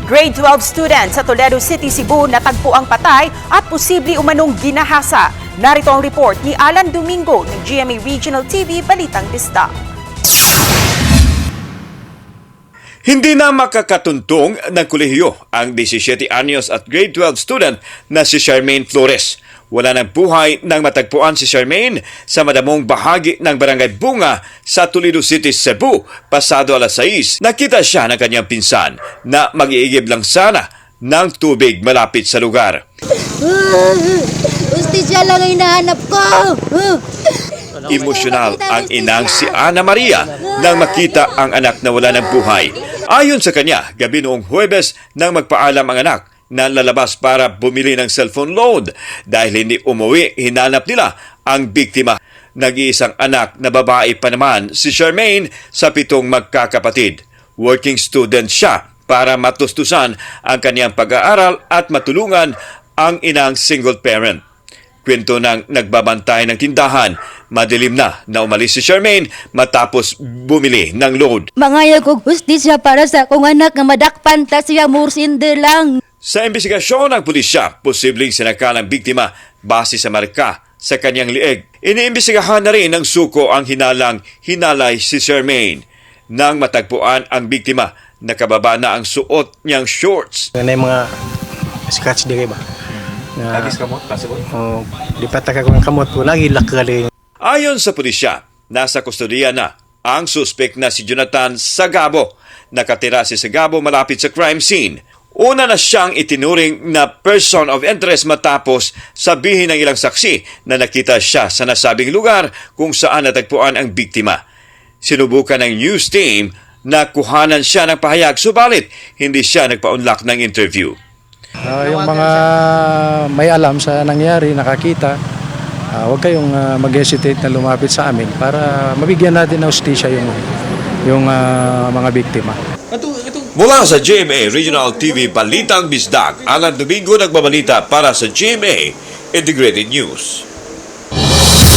Grade 12 student sa Toledo City, Cebu natagpo ang patay at posible umanong ginahasa. Narito ang report ni Alan Domingo ng GMA Regional TV Balitang Bisdak. Hindi na makakatuntong ng kolehiyo ang 17 anyos at grade 12 student na si Charmaine Flores. Wala ng buhay nang matagpuan si Charmaine sa madamong bahagi ng Barangay Bunga sa Toledo City, Cebu. Pasado alas 6, nakita siya ng kanyang pinsan na mag-iigib lang sana ng tubig malapit sa lugar. Justisya lang ang hinahanap ko. Emosyonal ang inang si Ana Maria nang makita ang anak na wala ng buhay. Ayon sa kanya, gabi noong Huwebes nang magpaalam ang anak na lalabas para bumili ng cellphone load. Dahil hindi umuwi, hinanap nila ang biktima. Nag-iisang anak na babae pa naman si Charmaine sa 7 magkakapatid. Working student siya para matustusan ang kanyang pag-aaral at matulungan ang inang single parent. Kwento ng nagbabantay ng tindahan, madilim na umalis si Charmaine matapos bumili ng load. Mangaya ko justisya para sa akong anak nga madakpan ta siya mursinde lang. Sa investigasyon ng pulisya, posibleng sinakal ang biktima base sa marka sa kanyang lieg. Iniimbestigahan na rin ng suko ang hinalay si Charmaine. Nang matagpuan ang biktima, nakababa na ang suot niyang shorts. May mga scratch di ba? Agis kamot, possible? Di pataka ko ng kamot po, lagi lakali. Ayon sa pulisya, nasa kustodiya na ang suspek na si Jonathan Sagabo. Nakatira si Sagabo malapit sa crime scene. Una na siyang itinuring na person of interest matapos sabihin ng ilang saksi na nakita siya sa nasabing lugar kung saan natagpuan ang biktima. Sinubukan ng news team na kuhanan siya ng pahayag, subalit hindi siya nagpa-unlock ng interview. Yung mga may alam sa nangyari, nakakita, huwag kayong mag-hesitate na lumapit sa amin para mabigyan natin ng hustisya yung mga biktima. Mula sa GMA Regional TV Balitang Bisdak, Alan Domingo nagbabalita para sa GMA Integrated News.